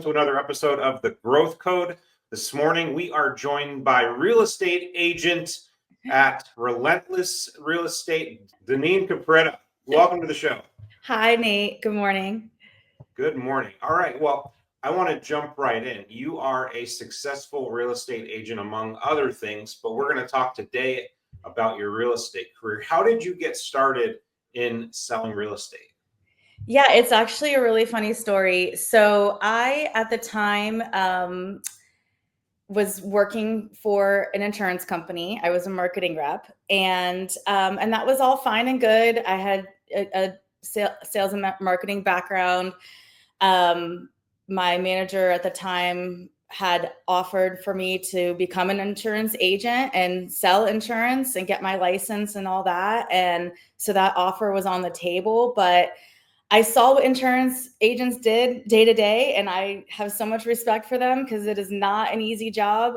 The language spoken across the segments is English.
to another episode of The Growth Code. This morning, we are joined by real estate agent at Relentless Real Estate, Denene Capritta. Welcome to the show. Hi, Nate. Good morning. Good morning. All right. Well, I want to jump right in. You are a successful real estate agent, among other things, but we're going to talk today about your real estate career. How did you get started in selling real estate? Yeah, it's actually a really funny story. So I, at the time, was working for an insurance company. I was a marketing rep, and that was all fine and good. I had a sales and marketing background. My manager at the time had offered for me to become an insurance agent and sell insurance and get my license and all that. And so that offer was on the table, but I saw what insurance agents did day to day, and I have so much respect for them because it is not an easy job.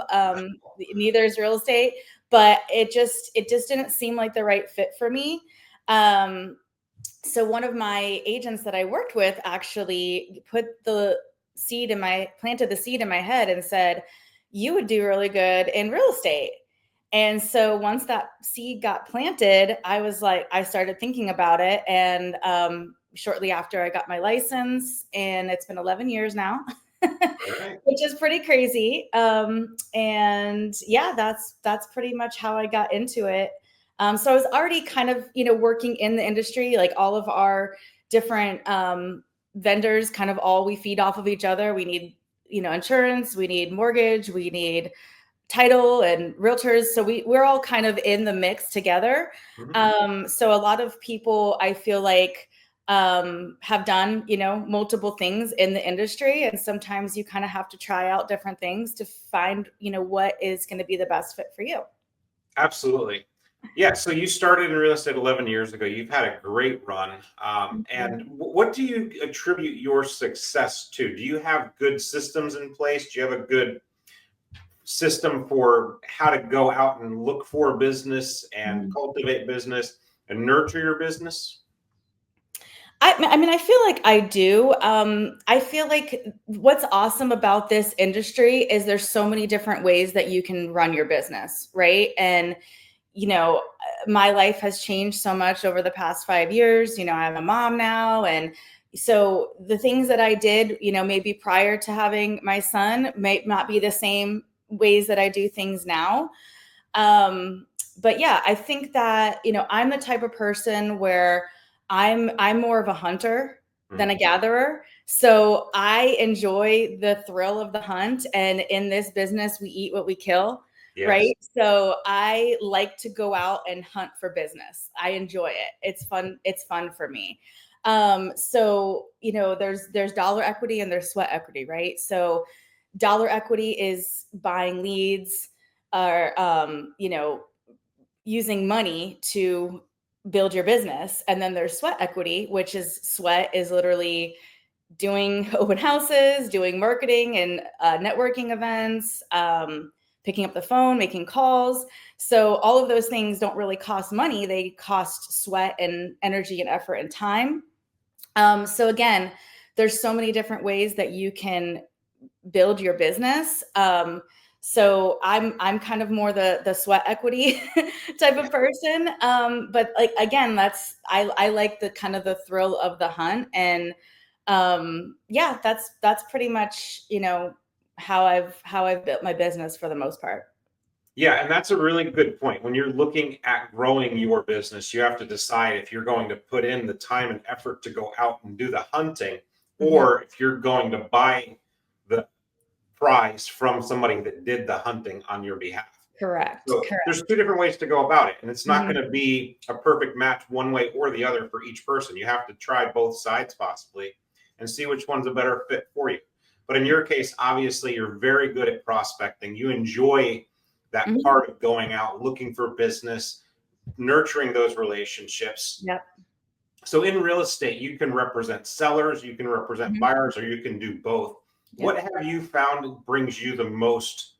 Neither is real estate, but it just didn't seem like the right fit for me. So one of my agents that I worked with actually planted the seed in my head and said, "You would do really good in real estate." And so once that seed got planted, I started thinking about it. And shortly after I got my license, and it's been 11 years now, Right. which is pretty crazy. And yeah, that's pretty much how I got into it. So I was already kind of, working in the industry, like all of our different vendors kind of we feed off of each other. We need, insurance, we need mortgage, we need title and realtors. So we're all kind of in the mix together. Mm-hmm. So a lot of people, I feel like, have done, multiple things in the industry. And sometimes you kind of have to try out different things to find, what is going to be the best fit for you. Absolutely. Yeah. So you started in real estate 11 years ago. You've had a great run. And what do you attribute your success to? Do you have good systems in place? Do you have a good system for how to go out and look for business and cultivate business and nurture your business? I feel like I do. I feel like what's awesome about this industry is there's so many different ways that you can run your business, right? And, my life has changed so much over the past 5 years. I'm a mom now. And so the things that I did, maybe prior to having my son might not be the same ways that I do things now. But yeah, I think that, I'm the type of person where I'm more of a hunter than a gatherer. So I enjoy the thrill of the hunt. And in this business, we eat what we kill. Yes. Right. So I like to go out and hunt for business. I enjoy it. It's fun. It's fun for me. So, there's dollar equity and there's sweat equity, right? So dollar equity is buying leads or, using money to build your business. And then there's sweat equity, which is literally doing open houses, doing marketing and networking events, picking up the phone, making calls. So all of those things don't really cost money. They cost sweat and energy and effort and time. So again, there's so many different ways that you can build your business. So I'm kind of more the sweat equity type of person. But like, again, I like the kind of the thrill of the hunt. And yeah, that's pretty much, how I've built my business for the most part. Yeah, and that's a really good point. When you're looking at growing your business, you have to decide if you're going to put in the time and effort to go out and do the hunting, or if you're going to buy the prize from somebody that did the hunting on your behalf. Correct. So there's two different ways to go about it, and it's not Mhm. going to be a perfect match one way or the other for each person. You have to try both sides possibly and see which one's a better fit for you. But in your case, obviously, you're very good at prospecting. You enjoy that part of going out, looking for business, nurturing those relationships. Yep. So in real estate, you can represent sellers, you can represent buyers, or you can do both. Yep. What have you found brings you the most,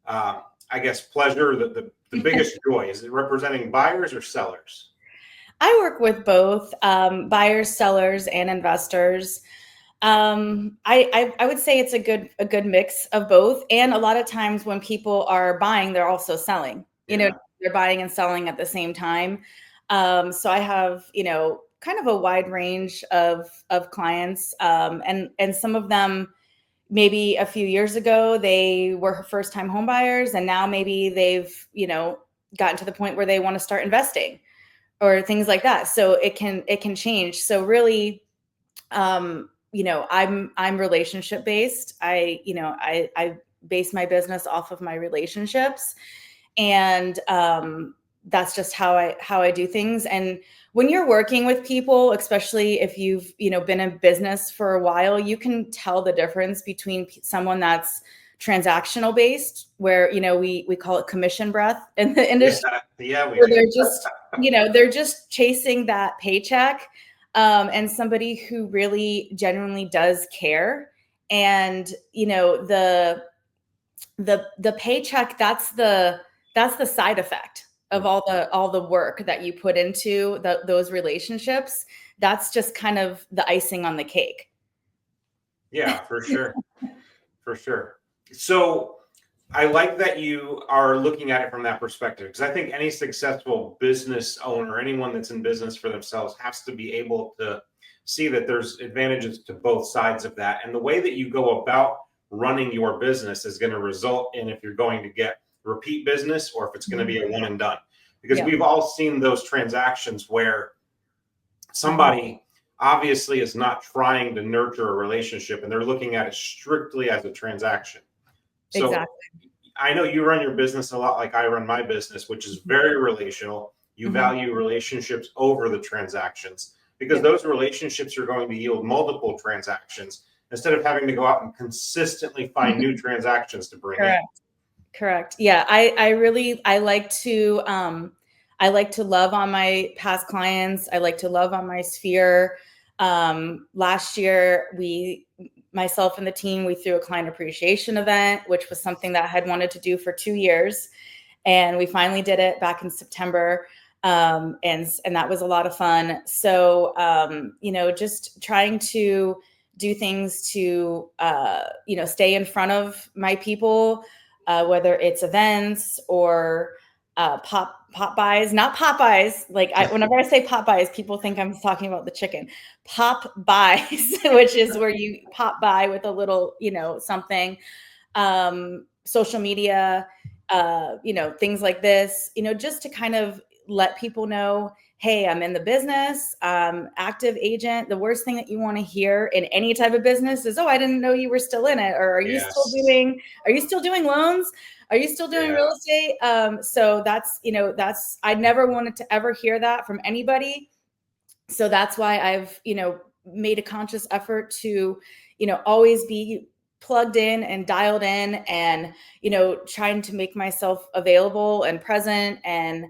I guess, pleasure, the biggest joy? Is it representing buyers or sellers? I work with both buyers, sellers, and investors. I would say it's a good mix of both. And a lot of times when people are buying, they're also selling. Yeah. They're buying and selling at the same time. So I have, kind of a wide range of clients, and some of them maybe a few years ago they were first time home buyers, and now maybe they've gotten to the point where they want to start investing or things like that. So it can change. So really, I'm relationship based. I base my business off of my relationships, and that's just how I do things. And when you're working with people, especially if you've been in business for a while, you can tell the difference between someone that's transactional based, where we call it commission breath in the industry, Yeah, yeah, we where do. they're just chasing that paycheck, and somebody who really genuinely does care. And the paycheck, that's the side effect of all the work that you put into those relationships. That's just kind of the icing on the cake. Yeah, for sure. For sure. So I like that you are looking at it from that perspective, because I think any successful business owner, anyone that's in business for themselves, has to be able to see that there's advantages to both sides of that. And the way that you go about running your business is going to result in if you're going to get repeat business or if it's going to be a one and done. Because Yeah. we've all seen those transactions where Mhm. somebody obviously is not trying to nurture a relationship and they're looking at it strictly as a transaction. So Exactly. I know you run your business a lot like I run my business, which is very relational. You Mhm. value relationships over the transactions because Yeah. those relationships are going to yield multiple transactions instead of having to go out and consistently find new transactions to bring in. Correct. Correct. Yeah, I really I like to love on my past clients. I like to love on my sphere. Last year, myself and the team, we threw a client appreciation event, which was something that I had wanted to do for 2 years, and we finally did it back in September. And that was a lot of fun. So just trying to do things to stay in front of my people, whether it's events or pop buys, not Popeyes. Like whenever I say Popeyes, people think I'm talking about the chicken. Pop buys, which is where you pop by with a little, something. Social media, things like this, just to kind of let people know, hey, I'm in the business, active agent. The worst thing that you want to hear in any type of business is, oh, I didn't know you were still in it. Or Yes. are you still doing loans? Are you still doing Yeah. real estate? So I never wanted to ever hear that from anybody. So that's why I've, made a conscious effort to, always be plugged in and dialed in, and, trying to make myself available and present, and,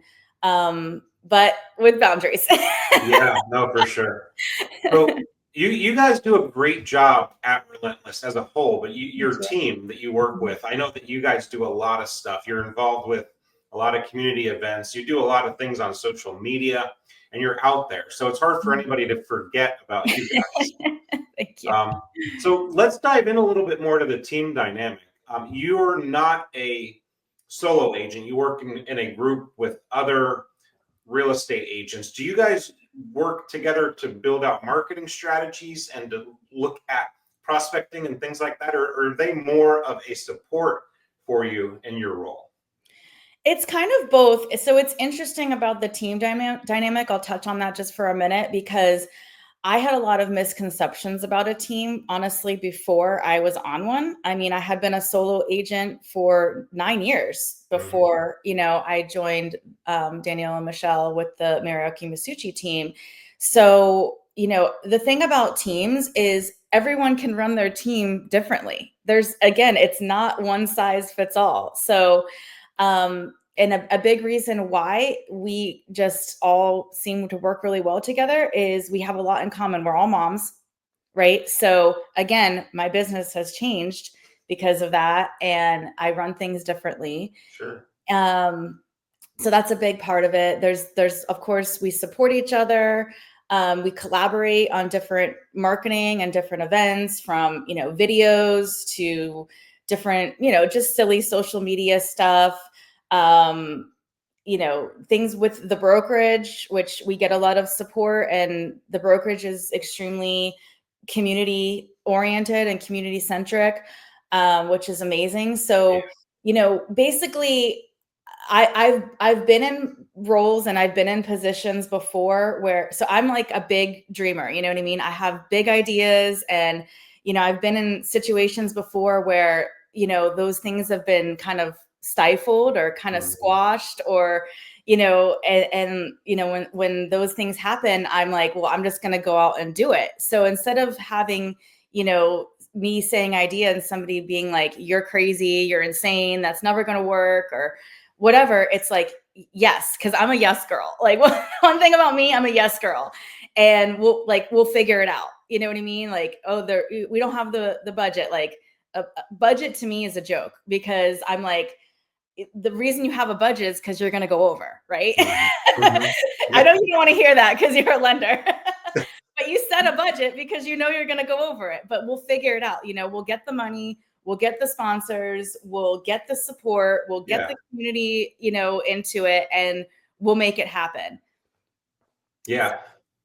but with boundaries. Yeah, no, for sure. So you guys do a great job at Relentless as a whole, but Thank your you. team that you work with, I know that you guys do a lot of stuff. You're involved with a lot of community events. You do a lot of things on social media, and you're out there. So it's hard for anybody to forget about you guys. Thank you. Um, so let's dive in a little bit more to the team dynamic. You're not a solo agent. You work in a group with other real estate agents. Do you guys work together to build out marketing strategies and to look at prospecting and things like that, or are they more of a support for you in your role? It's kind of both. So it's interesting about the team dynamic. I'll touch on that just for a minute, because I had a lot of misconceptions about a team, honestly, before I was on one. I mean, I had been a solo agent for 9 years Mhm. before, I joined Danielle and Michelle with the Marioki Masucci team. So, the thing about teams is everyone can run their team differently. Again, it's not one size fits all. So, and a big reason why we just all seem to work really well together is we have a lot in common. We're all moms, right? So again, my business has changed because of that, and I run things differently. Sure. Um, so that's a big part of it. There's of course we support each other. We collaborate on different marketing and different events, from, videos to different, just silly social media stuff. Um, things with the brokerage, which we get a lot of support, and the brokerage is extremely community oriented and community centric, which is amazing. So, basically, I've been in roles and I've been in positions before where, so I'm like a big dreamer, you know what I mean? I have big ideas, and, I've been in situations before where, those things have been kind of stifled or kind of squashed, or, when those things happen, I'm like, well, I'm just going to go out and do it. So instead of having, me saying idea and somebody being like, you're crazy, you're insane, that's never going to work, or whatever, it's like, yes, because I'm a yes girl. Like, one thing about me, I'm a yes girl, and we'll figure it out. You know what I mean? Like, oh, we don't have the budget. Like, a budget to me is a joke, because I'm like, the reason you have a budget is because you're going to go over, right? I know you don't want to hear that because you're a lender. But you set a budget because you're going to go over it, but we'll figure it out. We'll get the money, we'll get the sponsors, we'll get the support, we'll get the community, into it, and we'll make it happen. Yeah.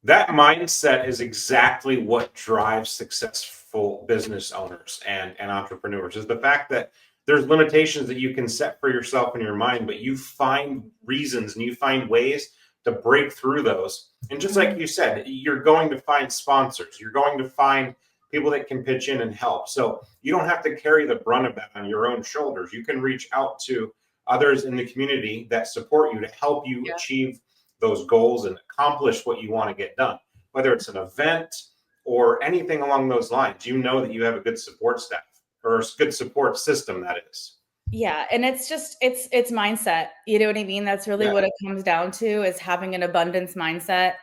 That mindset is exactly what drives successful business owners and entrepreneurs, is the fact that there's limitations that you can set for yourself in your mind, but you find reasons and you find ways to break through those. And just like you said, you're going to find sponsors, you're going to find people that can pitch in and help. So you don't have to carry the brunt of that on your own shoulders. You can reach out to others in the community that support you to help you achieve those goals and accomplish what you want to get done, whether it's an event or anything along those lines. That you have a good support staff, or a good support system, that is. Yeah. And it's just, it's mindset. You know what I mean? That's really what it comes down to, is having an abundance mindset.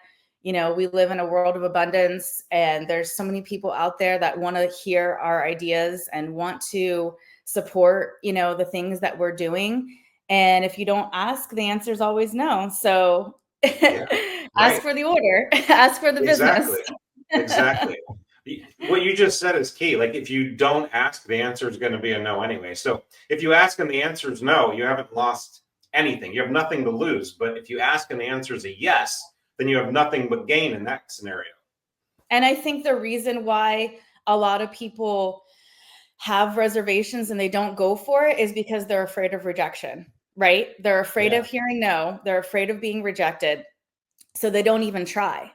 We live in a world of abundance, and there's so many people out there that want to hear our ideas and want to support, the things that we're doing. And if you don't ask, the answer is always no. So ask for the order, ask for the business. Exactly. What you just said is key. Like, if you don't ask, the answer is going to be a no anyway. So if you ask and the answer is no, you haven't lost anything. You have nothing to lose. But if you ask and the answer is a yes, then you have nothing but gain in that scenario. And I think the reason why a lot of people have reservations and they don't go for it is because they're afraid of rejection, right? They're afraid of hearing no. They're afraid of being rejected. So they don't even try.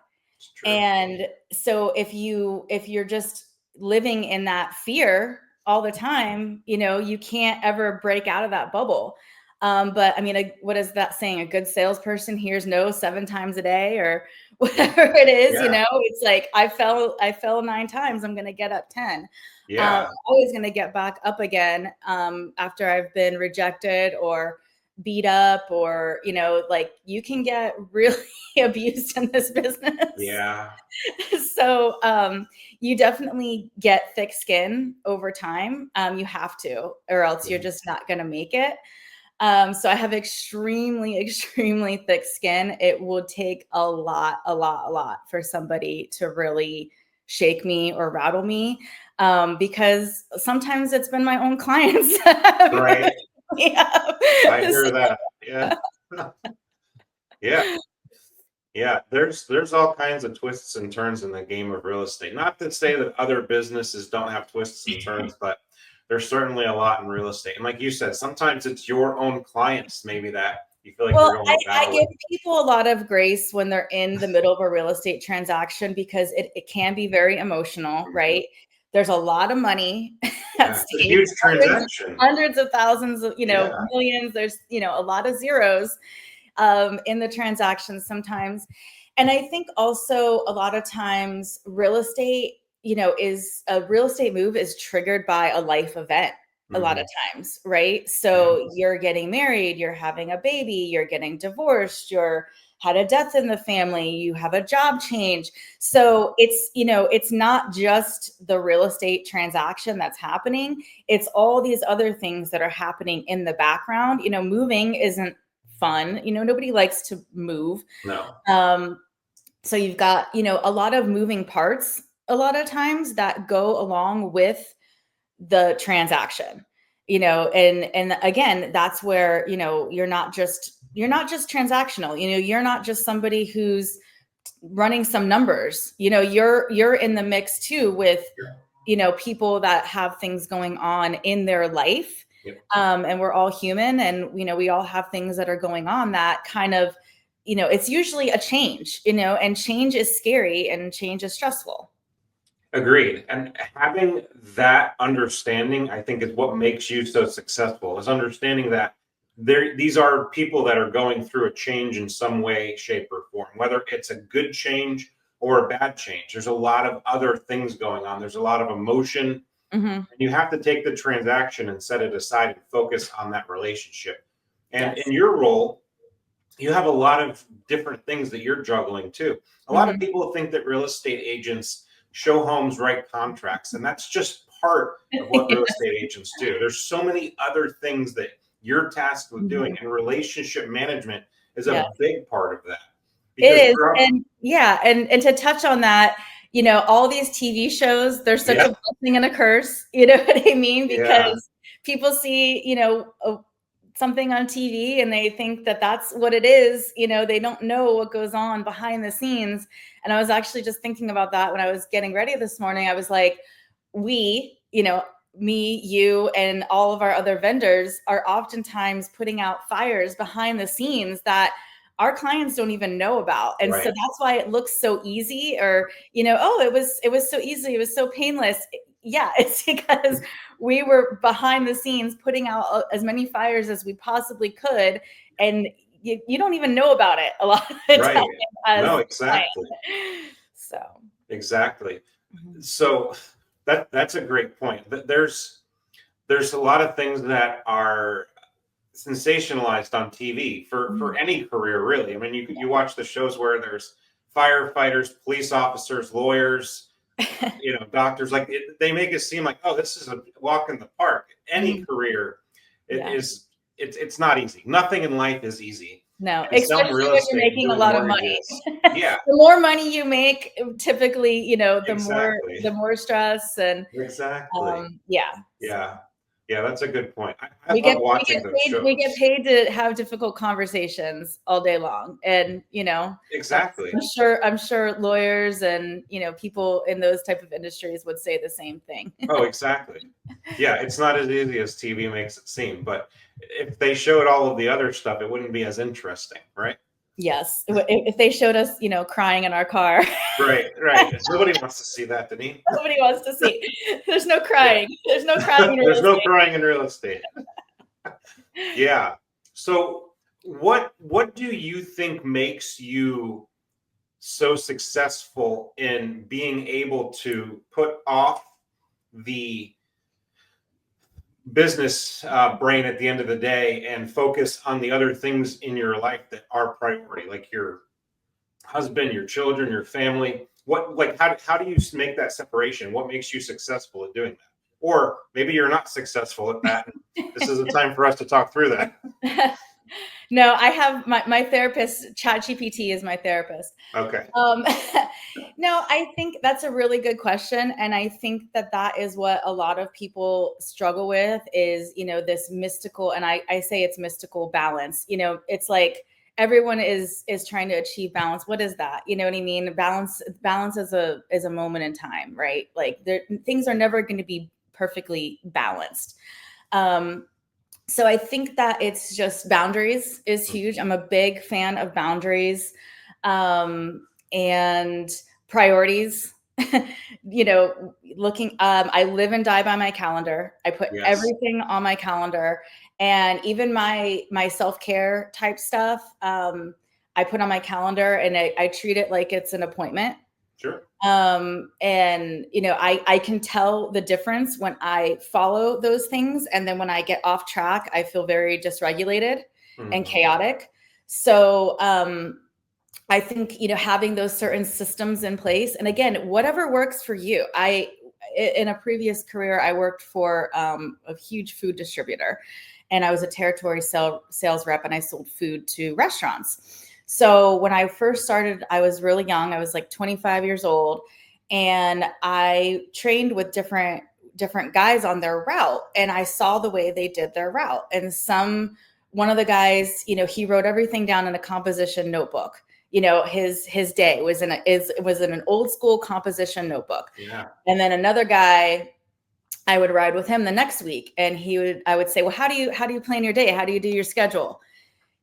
And so if you're just living in that fear all the time, you can't ever break out of that bubble. But I mean, what is that saying? A good salesperson hears no 7 times a day, or whatever it is. It's like, I fell 9 times, I'm going to get up 10. I'm always going to get back up again after I've been rejected or beat up, or like, you can get really abused in this business. So you definitely get thick skin over time. You have to, or else you're just not going to make it. So I have extremely, extremely thick skin. It would take a lot for somebody to really shake me or rattle me, because sometimes it's been my own clients. Right. I hear that. Yeah. There's all kinds of twists and turns in the game of real estate. Not to say that other businesses don't have twists and turns, but there's certainly a lot in real estate. And like you said, sometimes it's your own clients maybe that you feel like you're going to battle. I give people a lot of grace when they're in the middle of a real estate transaction, because it can be very emotional, right? There's a lot of money at stake. It's a huge transaction. Hundreds of thousands of, millions. There's, a lot of zeros in the transactions sometimes. And I think also a lot of times real estate, is a real estate move is triggered by a life event a lot of times, right? So you're getting married, you're having a baby, you're getting divorced, you're had a death in the family, you have a job change. So it's, it's not just the real estate transaction that's happening. It's all these other things that are happening in the background. Moving isn't fun. Nobody likes to move. No. So you've got, a lot of moving parts a lot of times that go along with the transaction, and again, that's where, you're not just transactional, you're not just somebody who's running some numbers, you're in the mix too with, people that have things going on in their life. Yep. And we're all human, and, we all have things that are going on that kind of, it's usually a change, and change is scary and change is stressful. Agreed. And having that understanding, I think, is what makes you so successful, is understanding that these are people that are going through a change in some way, shape, or form, whether it's a good change or a bad change. There's a lot of other things going on. There's a lot of emotion, Mm-hmm. and you have to take the transaction and set it aside and focus on that relationship. And Yes. in your role, you have a lot of different things that you're juggling too. A lot of Mm-hmm. people think that real estate agents show homes, write contracts, and that's just part of what real estate agents do. There's so many other things that you're tasked with doing, Mhm. and relationship management is Yeah. a big part of that. It Because is. And yeah, and to touch on that, all these TV shows, they're such a yeah, blessing and a curse, you know what I mean? yeah, Because people see, something on TV and they think that that's what it is, they don't know what goes on behind the scenes. And I was actually just thinking about that when I was getting ready this morning. I was like, we, me, you, and all of our other vendors are oftentimes putting out fires behind the scenes that our clients don't even know about. And so right, that's why it looks so easy, or, oh, it was so easy. It was so painless. Yeah, it's because we were behind the scenes putting out as many fires as we possibly could. And you don't even know about it a lot of the time right. as No, a client. exactly, So, exactly. mhm. So that's a great point. There's a lot of things that are sensationalized on TV for Mhm. any career, really. I mean, you watch the shows where there's firefighters, police officers, lawyers, doctors. Like they make it seem like, oh, this is a walk in the park. Any Mhm. career, it Yeah. is it's not easy. Nothing in life is easy, No, and especially selling real when you're estate and making a doing lot of money. mortgages. Yeah, The more money you make, typically, the more exactly, the more stress and exactly. yeah. So Yeah, yeah, that's a good point. I we love get we get watching those paid we get shows. paid to have difficult conversations all day long. And Exactly. I'm sure lawyers and people in those type of industries would say the same thing. Oh, exactly. Yeah, it's not as easy as TV makes it seem, but if they showed all of the other stuff, it wouldn't be as interesting, right? Yes. If they showed us, crying in our car, Right, right. Nobody wants to see that, Denise. nobody wants to see. There's no Yeah. crying. There's no crying in real There's no estate. crying in real estate. Yeah. So what do you think makes you so successful in being able to put off the business brain at the end of the day and focus on the other things in your life that are priority, like your husband, your children, your family? What, like, how do you make that separation? What makes you successful at doing that? Or maybe you're not successful at that, and this is a time for us to talk through that. No, I have my therapist. ChatGPT is my therapist. Okay. Um, no, I think that's a really good question, and I think that is what a lot of people struggle with is this mystical, and I say it's mystical balance. It's like everyone is trying to achieve balance. What is that? You know what I mean? Balance is a moment in time, right? Like things are never going to be perfectly balanced. Um, so I think that it's just boundaries is huge. I'm a big fan of boundaries, and priorities. Looking, I live and die by my calendar. I put Yes. everything on my calendar, and even my self-care type stuff, I put on my calendar, and I treat it like it's an appointment. Sure. And I can tell the difference when I follow those things, and then when I get off track, I feel very dysregulated and Mhm. chaotic. So I think having those certain systems in place, and again, whatever works for you. In a previous career, I worked for a huge food distributor, and I was a territory sales rep, and I sold food to restaurants. So when I first started, I was really young. I was like 25 years old, and I trained with different guys on their route, and I saw the way they did their route. And one of the guys, he wrote everything down in a composition notebook. His day was was in an old school composition notebook. Yeah. And then another guy, I would ride with him the next week, and I would say, well, how do you plan your day? How do you do your schedule?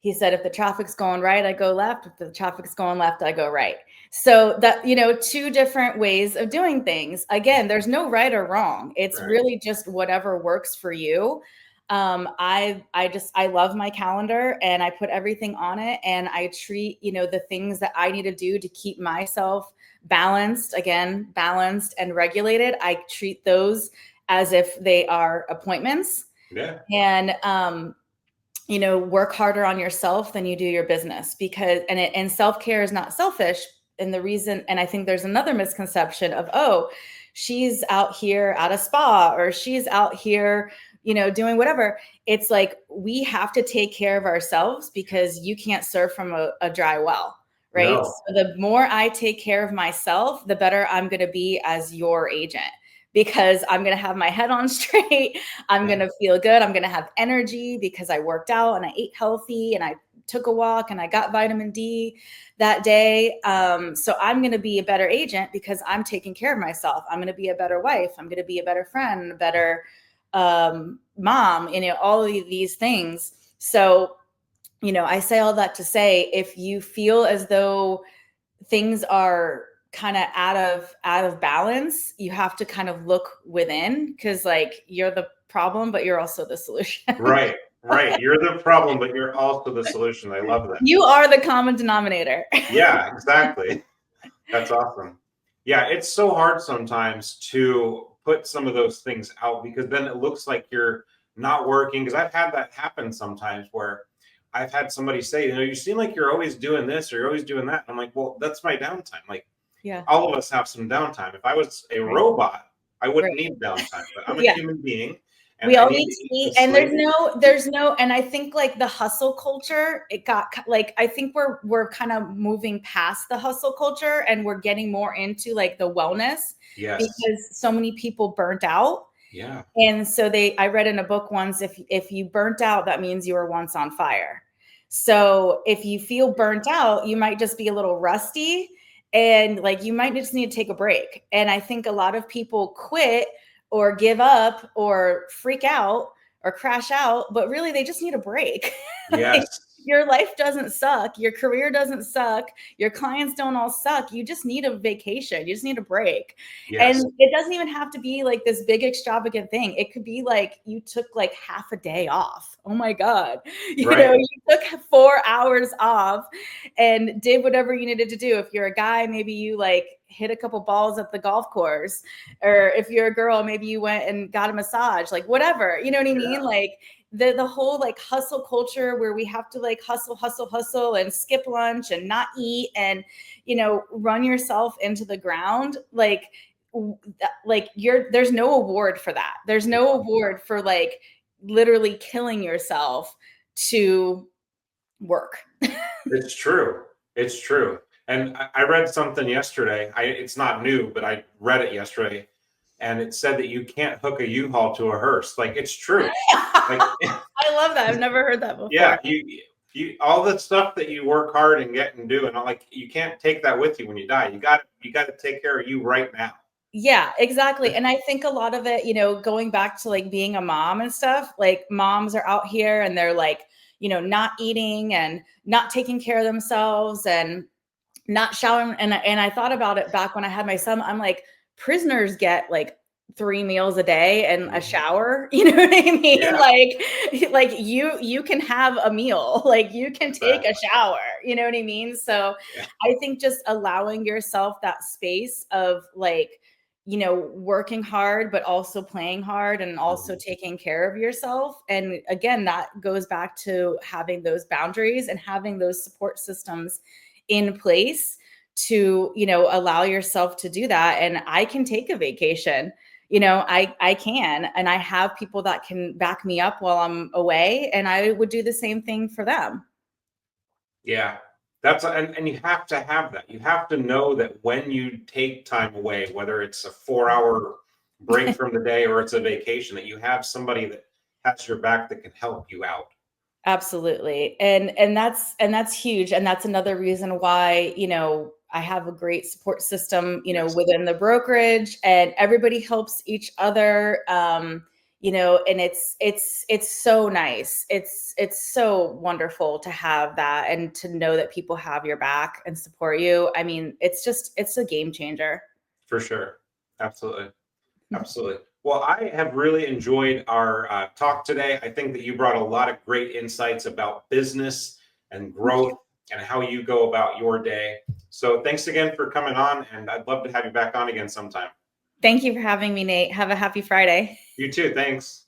He said, if the traffic's going right, I go left. If the traffic's going left, I go right. So that, two different ways of doing things. Again, there's no right or wrong. It's Right. really just whatever works for you. I love my calendar, and I put everything on it, and I treat, the things that I need to do to keep myself balanced and regulated. I treat those as if they are appointments. Yeah. And, work harder on yourself than you do your business, because, and self-care is not selfish. And I think there's another misconception of, oh, she's out here at a spa, or she's out here, doing whatever. It's like, we have to take care of ourselves, because you can't serve from a dry well. Right. No. So the more I take care of myself, the better I'm going to be as your agent, because I'm going to have my head on straight. I'm going to feel good. I'm going to have energy because I worked out and I ate healthy and I took a walk and I got vitamin D that day. So I'm going to be a better agent because I'm taking care of myself. I'm going to be a better wife. I'm going to be a better friend, a better mom, all of these things. So, I say all that to say, if you feel as though things are kind of out of balance, you have to kind of look within, because like, you're the problem, but you're also the solution. Right. You're the problem, but you're also the solution. I love that. You are the common denominator. Yeah, exactly. That's awesome. Yeah, it's so hard sometimes to put some of those things out, because then it looks like you're not working. Because I've had that happen sometimes, where I've had somebody say, you seem like you're always doing this or you're always doing that. I'm like, well, that's my downtime. Like, Yeah. all of us have some downtime. If I was a Right. robot, I wouldn't Right. need downtime, but I'm a Yeah. human being, and We I all need need to to eat eat, and and sleep. and I think like the hustle culture, it got like, I think we're kind of moving past the hustle culture, and we're getting more into like the wellness, Yes. because so many people burnt out. Yeah. And so I read in a book once, if you burnt out, that means you were once on fire. So if you feel burnt out, you might just be a little rusty, and like, you might just need to take a break. And I think a lot of people quit or give up or freak out or crash out, but really they just need a break. Like, Yes. your life doesn't suck. Your career doesn't suck. Your clients don't all suck. You just need a vacation. You just need a break. Yes. And it doesn't even have to be like this big extravagant thing. It could be like, you took like half a day off. Oh my God. Right. You took 4 hours off and did whatever you needed to do. If you're a guy, maybe you like hit a couple balls at the golf course. Or if you're a girl, maybe you went and got a massage, like whatever. You know what I mean? Yeah. Like, the whole like hustle culture, where we have to like hustle and skip lunch and not eat, and run yourself into the ground, like there's no award for that. There's no award for like literally killing yourself to work. It's true. It's true. And I read something yesterday. It's not new, but I read it yesterday, and it said that you can't hook a U-Haul to a hearse. Like, it's true. Like, I love that. I've never heard that before. yeah, you all the stuff that you work hard and get and do, and all, like, you can't take that with you when you die. You got to take care of you right now. Yeah, exactly. And I think a lot of it, going back to like being a mom and stuff, like moms are out here and they're like, not eating and not taking care of themselves and not showering. And I thought about it back when I had my son. I'm like, prisoners get like 3 meals a day and a shower. You know what I mean? Yeah. Like you can have a meal, like you can take a shower. You know what I mean? So Yeah. I think just allowing yourself that space of like, working hard, but also playing hard and also taking care of yourself. And again, that goes back to having those boundaries and having those support systems in place to, allow yourself to do that. And I can take a vacation, I can, and I have people that can back me up while I'm away, and I would do the same thing for them. Yeah. And you have to have that. You have to know that when you take time away, whether it's a 4 hour break from the day or it's a vacation, that you have somebody that has your back that can help you out. Absolutely. And that's huge. And that's another reason why, I have a great support system, Yes, within the brokerage, and everybody helps each other. And it's so nice. It's so wonderful to have that and to know that people have your back and support you. I mean, it's a game changer. for sure. Absolutely. Absolutely. Well, I have really enjoyed our talk today. I think that you brought a lot of great insights about business and Thank you. growth and how you go about your day. So thanks again for coming on, and I'd love to have you back on again sometime. Thank you for having me, Nate. Have a happy Friday. You too. Thanks.